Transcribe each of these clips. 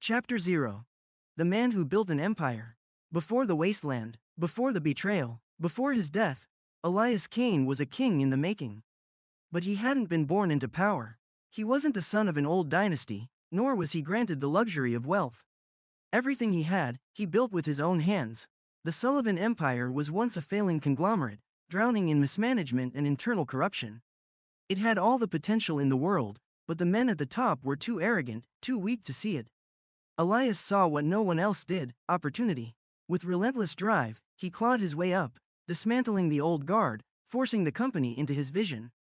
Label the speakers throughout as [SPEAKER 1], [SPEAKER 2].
[SPEAKER 1] Chapter 0. The man who built an empire. Before the Wasteland, before the betrayal, before his death, Elias Kane was a king in the making. But he hadn't been born into power. He wasn't the son of an old dynasty, nor was he granted the luxury of wealth. Everything he had, he built with his own hands. The Sullivan Empire was once a failing conglomerate, drowning in mismanagement and internal corruption. It had all the potential in the world, but the men at the top were too arrogant, too weak to see it. Elias saw what no one else did: opportunity. With relentless drive, he clawed his way up, dismantling the old guard, forcing the company into his vision.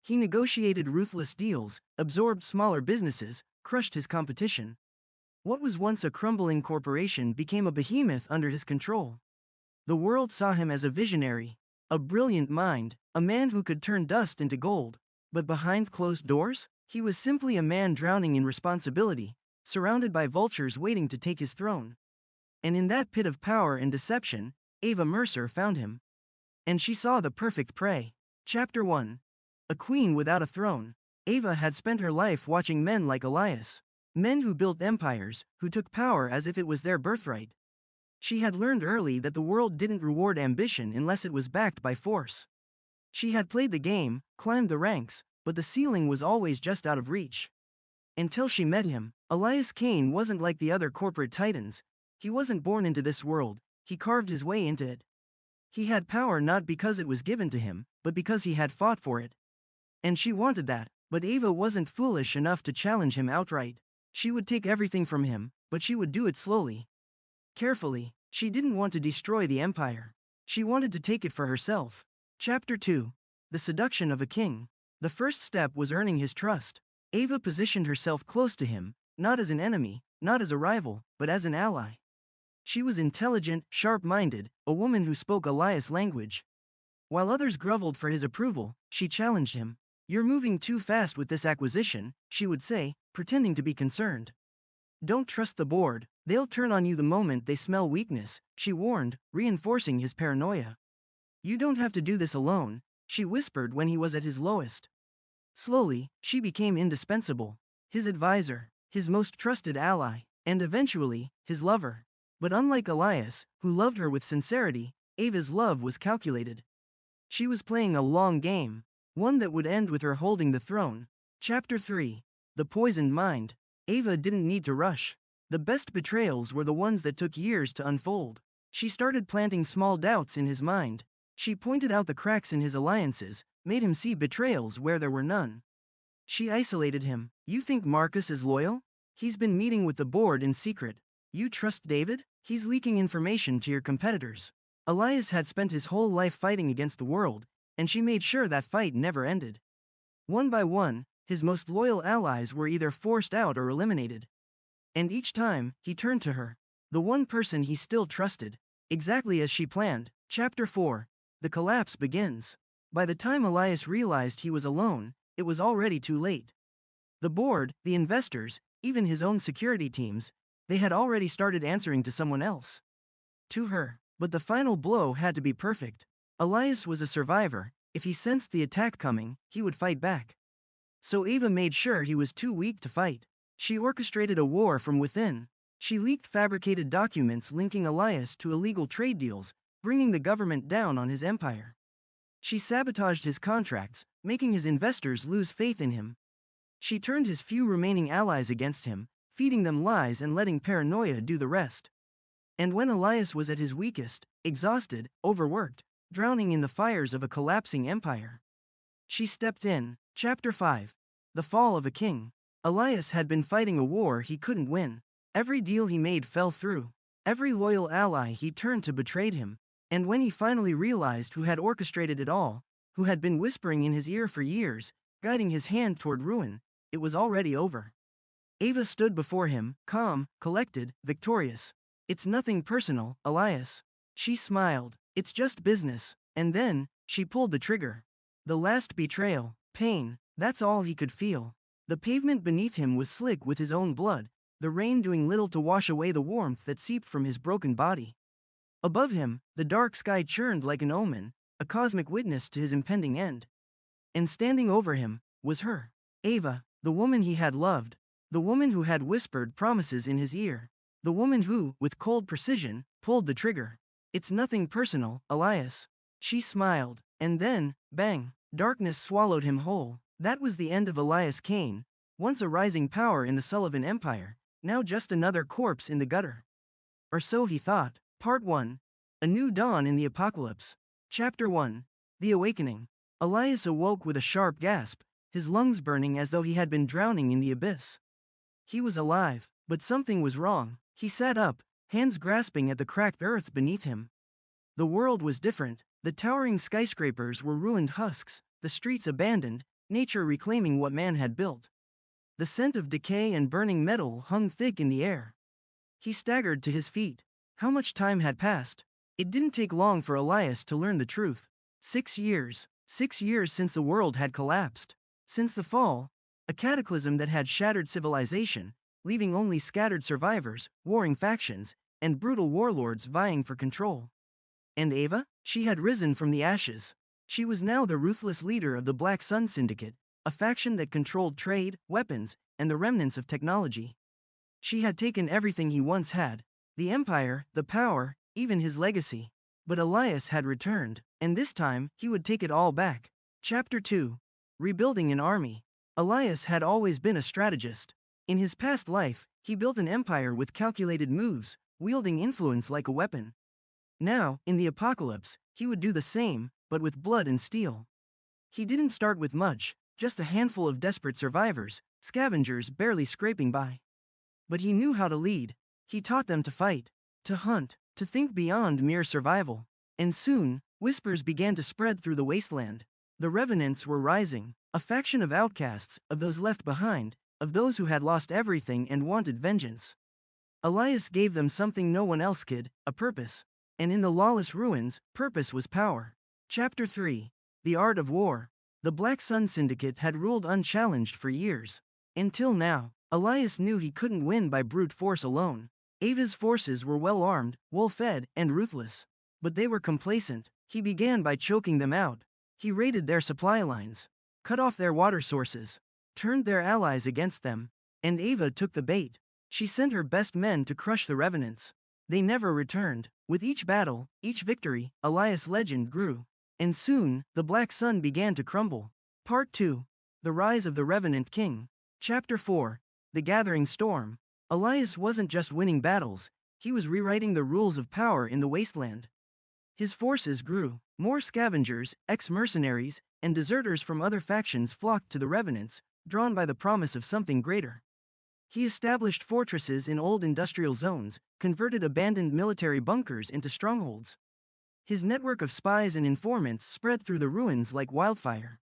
[SPEAKER 1] He negotiated ruthless deals, absorbed smaller businesses, crushed his competition. What was once a crumbling corporation became a behemoth under his control. The world saw him as a visionary, a brilliant mind, a man who could turn dust into gold. But behind closed doors, he was simply a man drowning in responsibility, surrounded by vultures waiting to take his throne. And in that pit of power and deception, Ava Mercer found him. And she saw the perfect prey. Chapter 1. A queen without a throne. Ava had spent her life watching men like Elias. Men who built empires, who took power as if it was their birthright. She had learned early that the world didn't reward ambition unless it was backed by force. She had played the game, climbed the ranks, but the ceiling was always just out of reach. Until she met him. Elias Kane wasn't like the other corporate titans. He wasn't born into this world, he carved his way into it. He had power not because it was given to him, but because he had fought for it. And she wanted that, but Ava wasn't foolish enough to challenge him outright. She would take everything from him, but she would do it slowly. Carefully. She didn't want to destroy the empire. She wanted to take it for herself. Chapter 2. The seduction of a king. The first step was earning his trust. Ava positioned herself close to him, not as an enemy, not as a rival, but as an ally. She was intelligent, sharp-minded, a woman who spoke Elias language. While others groveled for his approval, she challenged him. "You're moving too fast with this acquisition," she would say, pretending to be concerned. "Don't trust the board, they'll turn on you the moment they smell weakness," she warned, reinforcing his paranoia. "You don't have to do this alone," she whispered when he was at his lowest. Slowly, she became indispensable. His advisor, his most trusted ally, and eventually, his lover. But unlike Elias, who loved her with sincerity, Ava's love was calculated. She was playing a long game, one that would end with her holding the throne. Chapter 3. The poisoned mind. Ava didn't need to rush. The best betrayals were the ones that took years to unfold. She started planting small doubts in his mind. She pointed out the cracks in his alliances, made him see betrayals where there were none. She isolated him. "You think Marcus is loyal? He's been meeting with the board in secret. You trust David? He's leaking information to your competitors." Elias had spent his whole life fighting against the world, and she made sure that fight never ended. One by one, his most loyal allies were either forced out or eliminated. And each time, he turned to her, the one person he still trusted, exactly as she planned. Chapter 4. The collapse begins. By the time Elias realized he was alone, it was already too late. The board, the investors, even his own security teams, they had already started answering to someone else. To her. But the final blow had to be perfect. Elias was a survivor. If he sensed the attack coming, he would fight back. So Ava made sure he was too weak to fight. She orchestrated a war from within. She leaked fabricated documents linking Elias to illegal trade deals, bringing the government down on his empire. She sabotaged his contracts, making his investors lose faith in him. She turned his few remaining allies against him, feeding them lies and letting paranoia do the rest. And when Elias was at his weakest, exhausted, overworked, drowning in the fires of a collapsing empire, she stepped in. Chapter 5. The fall of a king. Elias had been fighting a war he couldn't win. Every deal he made fell through. Every loyal ally he turned to betrayed him. And when he finally realized who had orchestrated it all, who had been whispering in his ear for years, guiding his hand toward ruin, it was already over. Ava stood before him, calm, collected, victorious. "It's nothing personal, Elias." She smiled. "It's just business." And then, she pulled the trigger. The last betrayal, pain, that's all he could feel. The pavement beneath him was slick with his own blood, the rain doing little to wash away the warmth that seeped from his broken body. Above him, the dark sky churned like an omen, a cosmic witness to his impending end. And standing over him, was her. Ava, the woman he had loved, The woman who had whispered promises in his ear. The woman who, with cold precision, pulled the trigger. It's nothing personal, Elias. She smiled, and then, bang, darkness swallowed him whole. That was the end of Elias Kane, once a rising power in the Sullivan Empire, now just another corpse in the gutter. Or so he thought. Part 1. A New Dawn in the Apocalypse. Chapter 1. The Awakening. Elias awoke with a sharp gasp, his lungs burning as though he had been drowning in the abyss. He was alive, but something was wrong. He sat up, hands grasping at the cracked earth beneath him. The world was different. The towering skyscrapers were ruined husks, the streets abandoned, nature reclaiming what man had built. The scent of decay and burning metal hung thick in the air. He staggered to his feet. How much time had passed? It didn't take long for Elias to learn the truth. 6 years. 6 years since the world had collapsed. Since the fall, a cataclysm that had shattered civilization, leaving only scattered survivors, warring factions, and brutal warlords vying for control. And Ava? She had risen from the ashes. She was now the ruthless leader of the Black Sun Syndicate, a faction that controlled trade, weapons, and the remnants of technology. She had taken everything he once had, the empire, the power, even his legacy. But Elias had returned, and this time, he would take it all back. Chapter 2. Rebuilding an Army. Elias had always been a strategist. In his past life, he built an empire with calculated moves, wielding influence like a weapon. Now, in the apocalypse, he would do the same, but with blood and steel. He didn't start with much, just a handful of desperate survivors, scavengers barely scraping by. But he knew how to lead. He taught them to fight, to hunt, to think beyond mere survival. And soon, whispers began to spread through the wasteland. The Revenants were rising, a faction of outcasts, of those left behind, of those who had lost everything and wanted vengeance. Elias gave them something no one else could, a purpose. And in the lawless ruins, purpose was power. Chapter 3. The Art of War. The Black Sun Syndicate had ruled unchallenged for years. Until now, Elias knew he couldn't win by brute force alone. Ava's forces were well armed, well-fed, and ruthless. But they were complacent. He began by choking them out. He raided their supply lines, cut off their water sources, turned their allies against them. And Ava took the bait. She sent her best men to crush the Revenants. They never returned. With each battle, each victory, Elias' legend grew. And soon, the Black Sun began to crumble. Part 2. The Rise of the Revenant King. Chapter 4. The Gathering Storm. Elias wasn't just winning battles, he was rewriting the rules of power in the Wasteland. His forces grew. More scavengers, ex-mercenaries, and deserters from other factions flocked to the Revenants, drawn by the promise of something greater. He established fortresses in old industrial zones, converted abandoned military bunkers into strongholds. His network of spies and informants spread through the ruins like wildfire.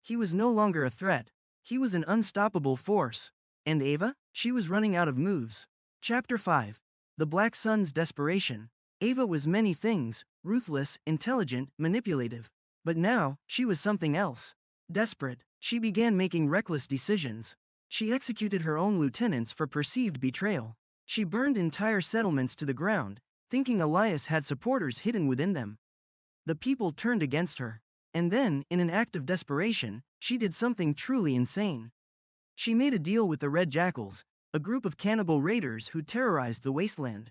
[SPEAKER 1] He was no longer a threat. He was an unstoppable force. And Ava? She was running out of moves. Chapter 5. The Black Sun's Desperation. Ava was many things, ruthless, intelligent, manipulative. But now, she was something else. Desperate, she began making reckless decisions. She executed her own lieutenants for perceived betrayal. She burned entire settlements to the ground, thinking Elias had supporters hidden within them. The people turned against her. And then, in an act of desperation, she did something truly insane. She made a deal with the Red Jackals, a group of cannibal raiders who terrorized the wasteland.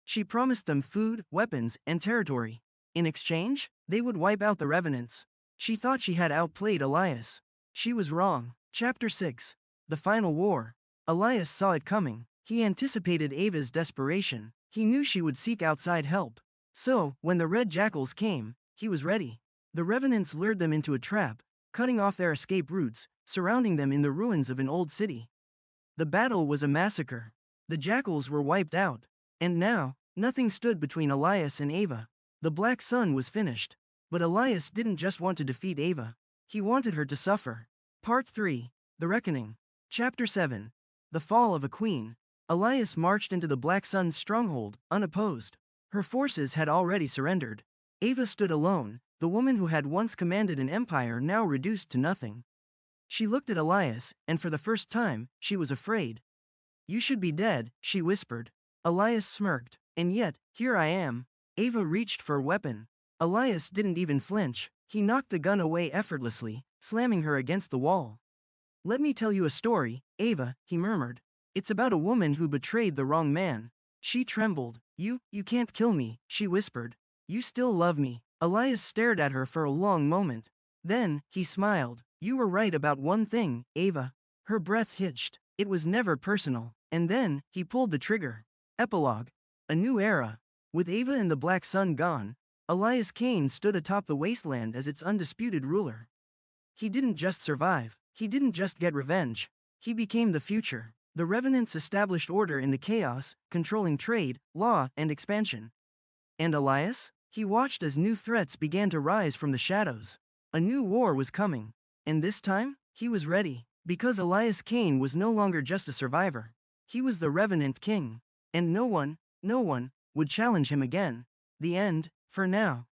[SPEAKER 1] She promised them food, weapons, and territory. In exchange, they would wipe out the Revenants. She thought she had outplayed Elias. She was wrong. Chapter 6. The Final War. Elias saw it coming. He anticipated Ava's desperation. He knew she would seek outside help. So, when the Red Jackals came, he was ready. The Revenants lured them into a trap, cutting off their escape routes, surrounding them in the ruins of an old city. The battle was a massacre. The Jackals were wiped out. And now, nothing stood between Elias and Ava. The Black Sun was finished. But Elias didn't just want to defeat Ava. He wanted her to suffer. Part 3. The Reckoning. Chapter 7. The Fall of a Queen. Elias marched into the Black Sun's stronghold, unopposed. Her forces had already surrendered. Ava stood alone, the woman who had once commanded an empire now reduced to nothing. She looked at Elias, and for the first time, she was afraid. "You should be dead," she whispered. Elias smirked. "And yet, here I am." Ava reached for a weapon. Elias didn't even flinch. He knocked the gun away effortlessly, slamming her against the wall. Let me tell you a story, Ava, he murmured. It's about a woman who betrayed the wrong man. She trembled. You can't kill me, she whispered. You still love me. Elias stared at her for a long moment. Then, he smiled. You were right about one thing, Ava. Her breath hitched. It was never personal. And then, he pulled the trigger. Epilogue. A new era. With Ava and the Black Sun gone, Elias Kane stood atop the Wasteland as its undisputed ruler. He didn't just survive. He didn't just get revenge. He became the future. The Revenants established order in the chaos, controlling trade, law, and expansion. And Elias? He watched as new threats began to rise from the shadows. A new war was coming. And this time, he was ready. Because Elias Kane was no longer just a survivor. He was the Revenant King. And no one, would challenge him again. The end, for now.